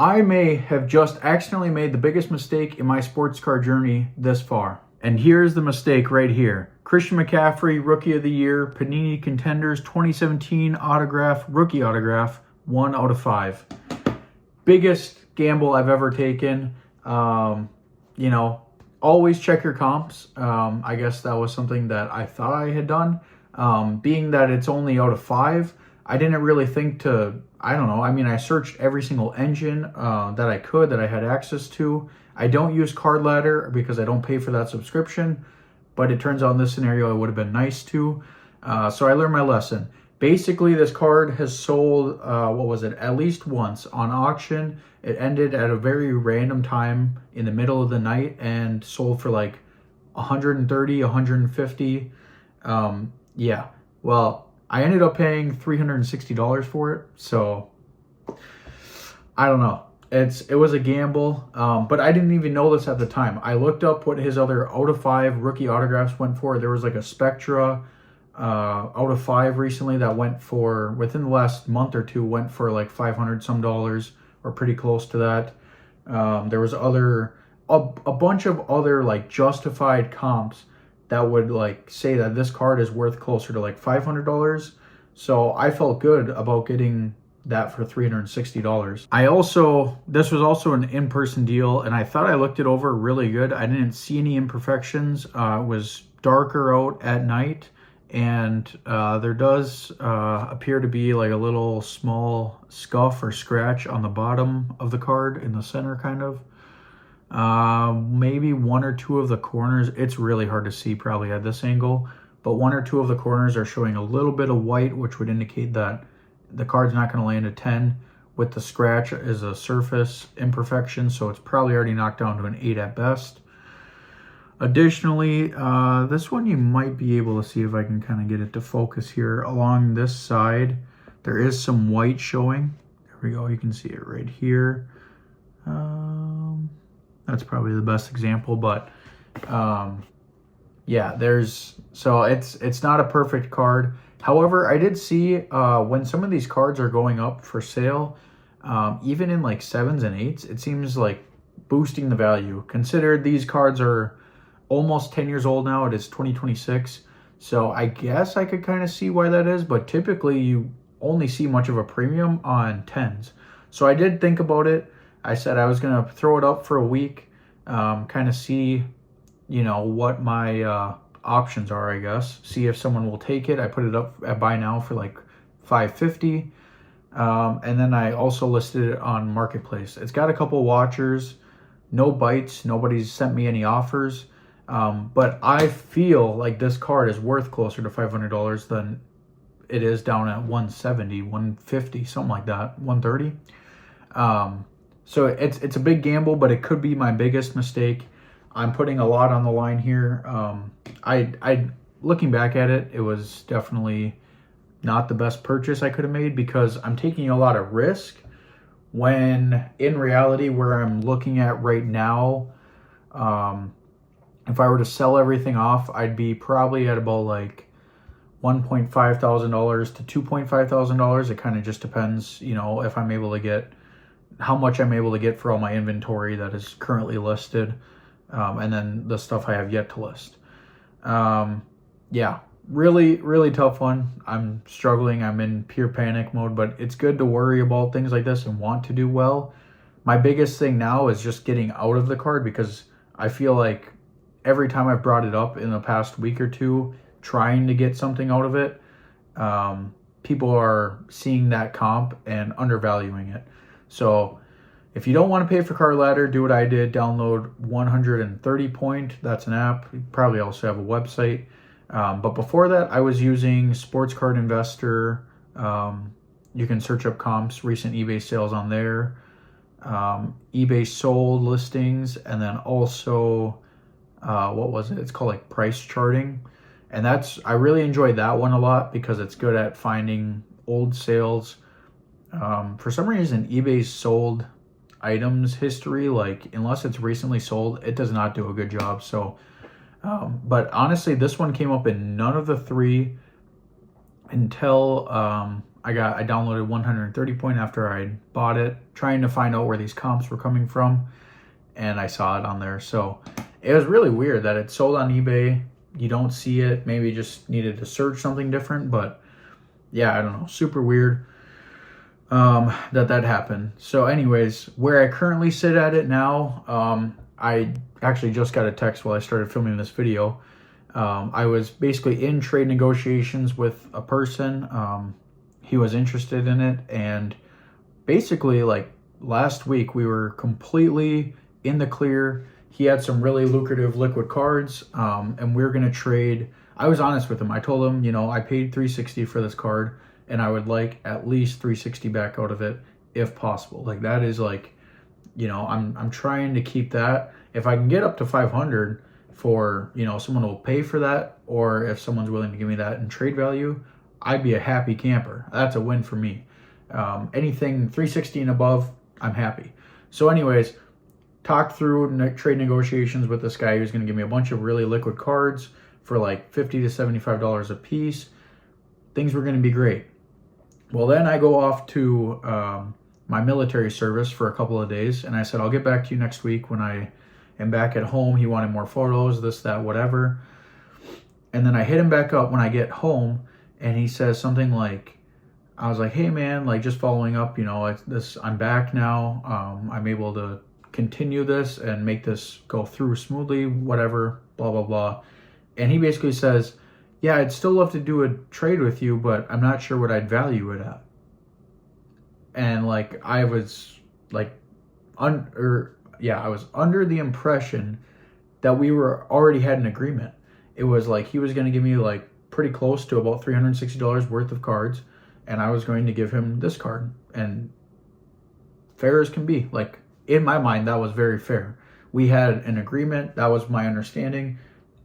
I may have just accidentally made the biggest mistake in my sports car journey this far. And here's the mistake right here. Christian McCaffrey, Rookie of the Year, Panini Contenders 2017 autograph, rookie autograph, 1 out of 5. Biggest gamble I've ever taken. You know, always check your comps. I guess that was something that I thought I had done. Being that it's only out of 5, I didn't really think to, I don't know. I mean, I searched every single engine that I could, that I had access to. I don't use Card Ladder because I don't pay for that subscription, but it turns out in this scenario it would have been nice to. So I learned my lesson. Basically, this card has sold, at least once on auction. It ended at a very random time in the middle of the night and sold for like 130, 150. Yeah, well, I ended up paying $360 for it, so I don't know. It was a gamble, but I didn't even know this at the time. I looked up what his other out of 5 rookie autographs went for. There was like a Spectra out of 5 recently that went for, within the last month or two, went for like $500 some or pretty close to that. There was a bunch of other like justified comps that would like say that this card is worth closer to like $500. So I felt good about getting that for $360. This was also an in-person deal, and I thought I looked it over really good. I didn't see any imperfections. It was darker out at night, and there does appear to be like a little small scuff or scratch on the bottom of the card in the center, kind of. Maybe 1 or 2 of the corners. It's really hard to see probably at this angle, but 1 or 2 of the corners are showing a little bit of white, which would indicate that the card's not going to land a 10. With the scratch is a surface imperfection, so it's probably already knocked down to an 8 at best. Additionally, this one you might be able to see if I can kind of get it to focus here. Along this side, there is some white showing. There we go. You can see it right here. That's probably the best example, but yeah, so it's not a perfect card. However, I did see when some of these cards are going up for sale, even in like 7s and 8s, it seems like boosting the value. Consider these cards are almost 10 years old now. It is 2026. So I guess I could kind of see why that is, but typically you only see much of a premium on 10s. So I did think about it. I said I was going to throw it up for a week, kind of see, you know, what my options are, I guess. See if someone will take it. I put it up at buy now for like $550. And then I also listed it on Marketplace. It's got a couple watchers, no bites. Nobody's sent me any offers. But I feel like this card is worth closer to $500 than it is down at 170, 150, something like that, 130. So it's a big gamble, but it could be my biggest mistake. I'm putting a lot on the line here. I looking back at it, it was definitely not the best purchase I could have made because I'm taking a lot of risk when in reality where I'm looking at right now, if I were to sell everything off, I'd be probably at about like $1,500 to $2,500. It kind of just depends, you know, if I'm able to get, how much I'm able to get for all my inventory that is currently listed, and then the stuff I have yet to list. Yeah, really tough one. I'm struggling. I'm in pure panic mode, but it's good to worry about things like this and want to do well. My biggest thing now is just getting out of the card because I feel like every time I've brought it up in the past week or two, trying to get something out of it, people are seeing that comp and undervaluing it. So if you don't want to pay for Card Ladder, do what I did. Download 130 Point. That's an app. You probably also have a website. But before that, I was using Sports Card Investor. You can search up comps, recent eBay sales on there, eBay sold listings, and then also, what was it? It's called like price charting. And I really enjoyed that one a lot because it's good at finding old sales. For some reason, eBay's sold items history, like unless it's recently sold, it does not do a good job. So, but honestly, this one came up in none of the three until I downloaded 130 point after I bought it, trying to find out where these comps were coming from, and I saw it on there. So it was really weird that it sold on eBay. You don't see it. Maybe just needed to search something different, but yeah, I don't know. Super weird that happened. So anyways, where I currently sit at it now, I actually just got a text while I started filming this video. I was basically in trade negotiations with a person. He was interested in it, and basically like last week we were completely in the clear. He had some really lucrative liquid cards, and we were going to trade. I was honest with him. I told him, you know, I paid $360 for this card, and I would like at least $360 back out of it if possible. Like that is like, you know, I'm trying to keep that. If I can get up to 500 for, you know, someone will pay for that, or if someone's willing to give me that in trade value, I'd be a happy camper. That's a win for me. Anything 360 and above, I'm happy. So anyways, talked through trade negotiations with this guy who's going to give me a bunch of really liquid cards for like $50 to $75 a piece. Things were going to be great. Well, then I go off to my military service for a couple of days, and I said, I'll get back to you next week when I am back at home. He wanted more photos, this, that, whatever. And then I hit him back up when I get home, and he says something like, I was like, hey man, like just following up, you know, I'm back now. I'm able to continue this and make this go through smoothly, whatever, blah, blah, blah. And he basically says, yeah, I'd still love to do a trade with you, but I'm not sure what I'd value it at. And like, I was like, I was under the impression that we were already had an agreement. It was like, he was going to give me like pretty close to about $360 worth of cards, and I was going to give him this card. And fair as can be. Like, in my mind, that was very fair. We had an agreement. That was my understanding.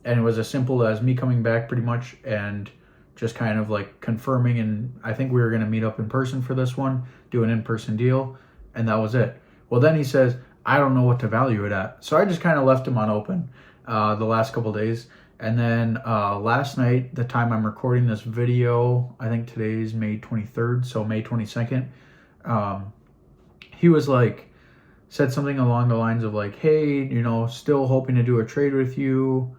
And it was as simple as me coming back pretty much and just kind of like confirming. And I think we were going to meet up in person for this one, do an in-person deal. And that was it. Well, then he says, I don't know what to value it at. So I just kind of left him on open the last couple of days. And then last night, the time I'm recording this video, I think today's May 23rd, so May 22nd, he was like, said something along the lines of like, hey, you know, still hoping to do a trade with you,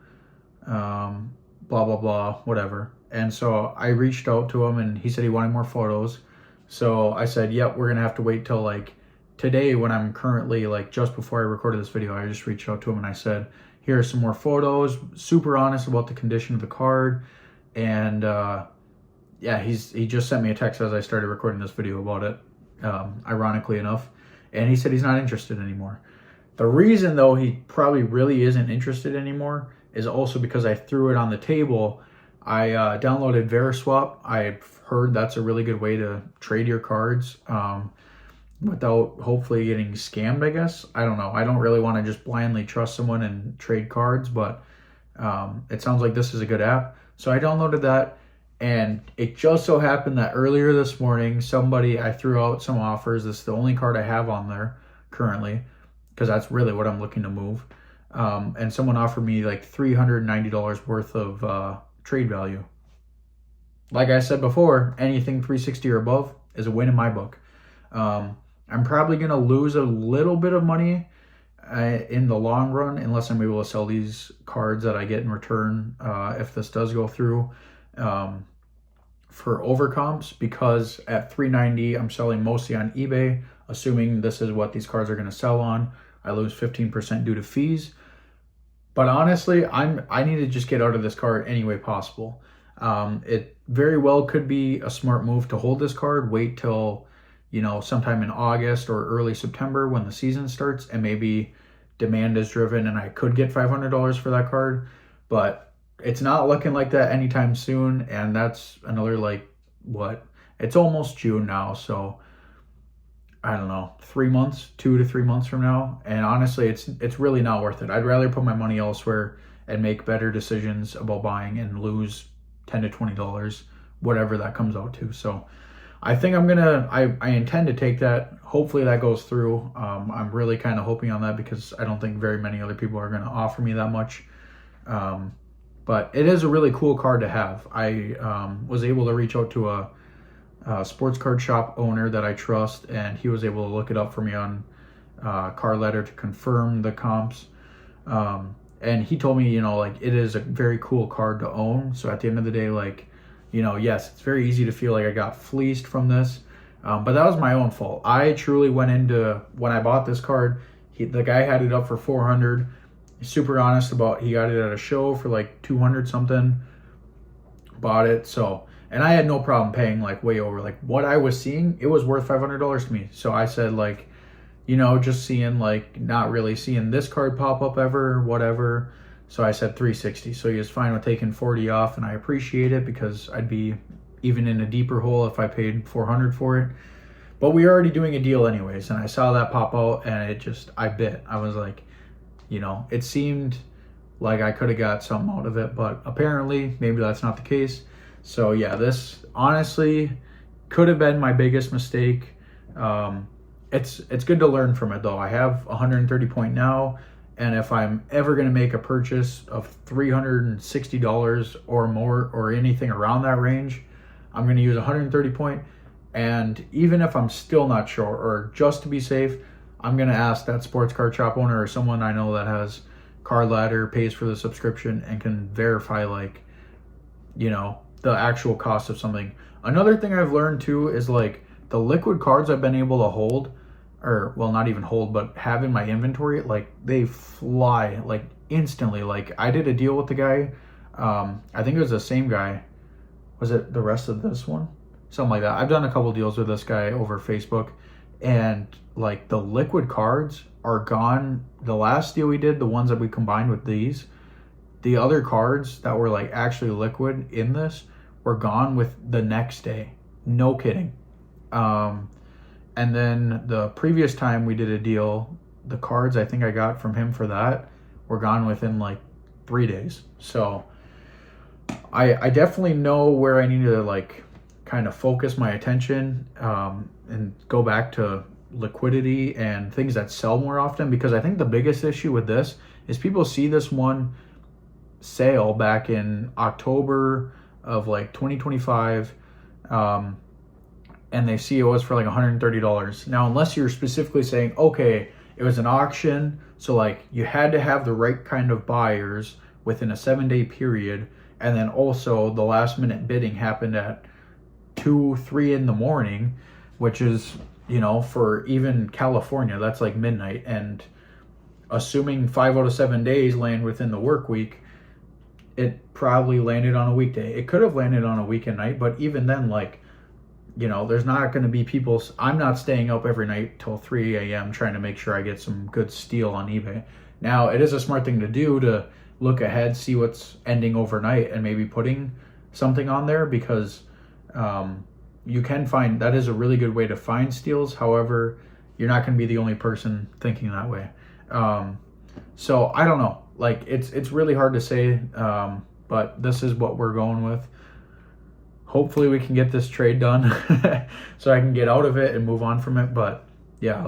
blah, blah, blah, whatever. And so I reached out to him, and he said he wanted more photos. So I said, yep, we're going to have to wait till like today, when I'm currently like just before I recorded this video. I just reached out to him and I said, here are some more photos, super honest about the condition of the card. And yeah, he just sent me a text as I started recording this video about it, ironically enough. And he said he's not interested anymore. The reason, though, he probably really isn't interested anymore is also because I threw it on the table. I downloaded Veriswap. I've heard that's a really good way to trade your cards without hopefully getting scammed, I guess. I don't know. I don't really want to just blindly trust someone and trade cards, but it sounds like this is a good app. So I downloaded that. And it just so happened that earlier this morning, I threw out some offers. This is the only card I have on there currently, because that's really what I'm looking to move. And someone offered me like $390 worth of trade value. Like I said before, anything 360 or above is a win in my book. I'm probably going to lose a little bit of money in the long run, unless I'm able to sell these cards that I get in return if this does go through. For overcomps, because at $390 I'm selling mostly on eBay, assuming this is what these cards are going to sell on. I lose 15% due to fees, but honestly I need to just get out of this card any way possible. It very well could be a smart move to hold this card, wait till, you know, sometime in August or early September when the season starts, and maybe demand is driven and I could get $500 for that card, but it's not looking like that anytime soon. And that's another, like, what? It's almost June now, so I don't know, 2 to 3 months from now. And honestly, it's really not worth it. I'd rather put my money elsewhere and make better decisions about buying and lose $10 to $20, whatever that comes out to. So I think I intend to take that. Hopefully that goes through. I'm really kind of hoping on that, because I don't think very many other people are going to offer me that much. But it is a really cool card to have. I was able to reach out to sports card shop owner that I trust, and he was able to look it up for me on Card Ladder to confirm the comps. And he told me, like, it is a very cool card to own. So at the end of the day, like, yes, it's very easy to feel like I got fleeced from this. But that was my own fault. I truly went into, when I bought this card, the guy had it up for 400. Super honest about, he got it at a show for like 200 something. Bought it. So, and I had no problem paying like way over. Like what I was seeing, it was worth $500 to me. So I said, like, just seeing, like, not really seeing this card pop up ever, whatever. So I said 360. So he was fine with taking 40 off, and I appreciate it because I'd be even in a deeper hole if I paid 400 for it. But we were already doing a deal anyways, and I saw that pop out, and I bit. I was like, it seemed like I could have got something out of it, but apparently maybe that's not the case. So yeah, this honestly could have been my biggest mistake. It's good to learn from it though. I have 130 point now, and if I'm ever going to make a purchase of $360 or more or anything around that range, I'm going to use 130 point. And even if I'm still not sure, or just to be safe, I'm going to ask that sports card shop owner or someone I know that has Card Ladder, pays for the subscription, and can verify, like, the actual cost of something. Another thing I've learned too is, like, the liquid cards I've been able to hold, or well, not even hold, but have in my inventory, like, they fly like instantly. Like, I did a deal with the guy, I think it was the same guy. Was it the rest of this one? Something like that. I've done a couple deals with this guy over Facebook, and like the liquid cards are gone. The last deal we did, the ones that we combined with these, the other cards that were like actually liquid in this were gone with the next day. No kidding. And then the previous time we did a deal, the cards I think I got from him for that were gone within like 3 days. So I definitely know where I need to, like, kind of focus my attention, and go back to liquidity and things that sell more often, because I think the biggest issue with this is people see this one sale back in October of like 2025, and they see it was for like $130. Now, unless you're specifically saying, okay, it was an auction, so like you had to have the right kind of buyers within a 7-day period, and then also the last minute bidding happened at 2-3 in the morning, which is, for even California, that's like midnight. And assuming 5 out of 7 days land within the work week, it probably landed on a weekday. It could have landed on a weekend night, but even then, like, there's not going to be people. I'm not staying up every night till 3 a.m. trying to make sure I get some good steal on eBay. Now, it is a smart thing to do to look ahead, see what's ending overnight, and maybe putting something on there, because you can find, that is a really good way to find steals. However, you're not going to be the only person thinking that way. So I don't know, like, it's really hard to say, but this is what we're going with. Hopefully we can get this trade done so I can get out of it and move on from it. But yeah,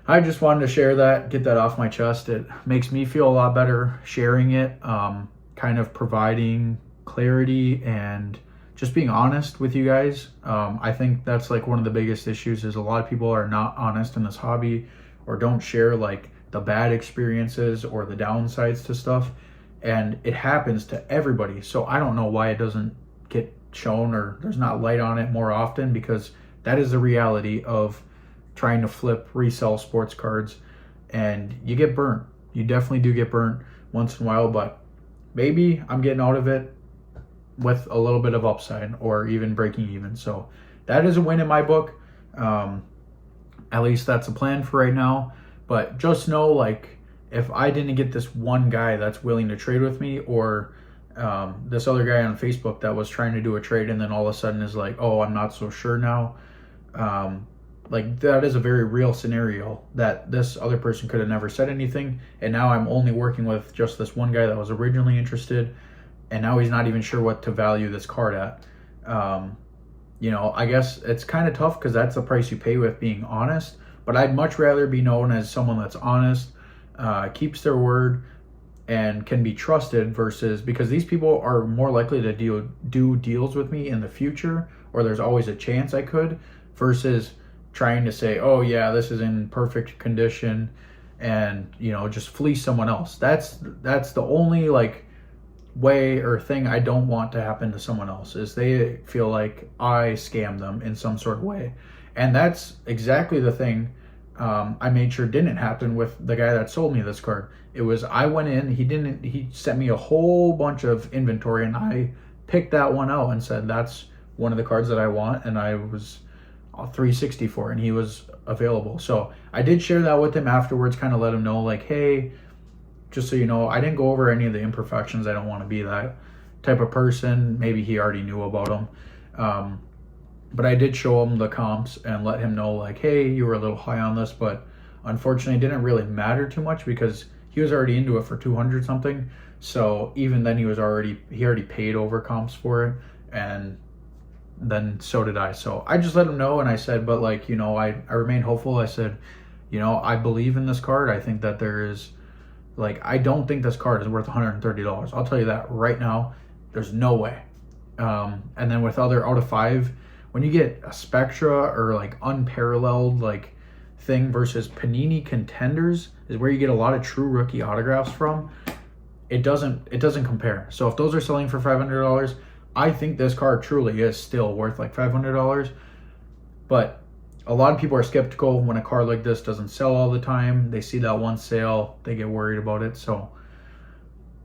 I just wanted to share that, get that off my chest. It makes me feel a lot better sharing it, kind of providing clarity and just being honest with you guys. I think that's like one of the biggest issues, is a lot of people are not honest in this hobby, or don't share like the bad experiences or the downsides to stuff. And it happens to everybody. So I don't know why it doesn't get shown, or there's not light on it more often, because that is the reality of trying to flip resell sports cards, and you get burnt. You definitely do get burnt once in a while, but maybe I'm getting out of it with a little bit of upside, or even breaking even. So that is a win in my book. At least that's a plan for right now. But just know, like, if I didn't get this one guy that's willing to trade with me, or this other guy on Facebook that was trying to do a trade and then all of a sudden is like, oh, I'm not so sure now. Like, that is a very real scenario, that this other person could have never said anything, and now I'm only working with just this one guy that was originally interested, and now he's not even sure what to value this card at. I guess it's kind of tough, because that's the price you pay with being honest, but I'd much rather be known as someone that's honest, keeps their word, and can be trusted, versus, because these people are more likely to do deals with me in the future, or there's always a chance I could, versus trying to say, oh yeah, this is in perfect condition, and just fleece someone else. That's the only like way or thing I don't want to happen to someone else, is they feel like I scam them in some sort of way. And that's exactly the thing I made sure didn't happen with the guy that sold me this card. It was, I went in, he sent me a whole bunch of inventory, and I picked that one out and said, that's one of the cards that I want, and I was $360 for, and he was available. So I did share that with him afterwards, kind of let him know, like, hey, just so you know, I didn't go over any of the imperfections. I don't want to be that type of person. Maybe he already knew about them. But I did show him the comps and let him know, like, hey, you were a little high on this, but unfortunately it didn't really matter too much because he was already into it for 200 something. So even then he already paid over comps for it, and then so did I. So I just let him know, and I said, but like, I remain hopeful. I said, I believe in this card. I think that there is, like, I don't think this card is worth $130. I'll tell you that right now. There's no way. And then with other out of 5, when you get a Spectra or like unparalleled like thing versus Panini contenders, is where you get a lot of true rookie autographs from. It doesn't compare. So if those are selling for $500, I think this card truly is still worth like $500. But a lot of people are skeptical when a card like this doesn't sell all the time. They see that one sale, they get worried about it. So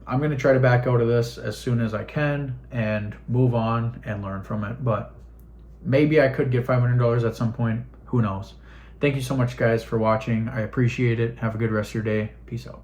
I'm going to try to back out of this as soon as I can and move on and learn from it. But maybe I could get $500 at some point. Who knows? Thank you so much, guys, for watching. I appreciate it. Have a good rest of your day. Peace out.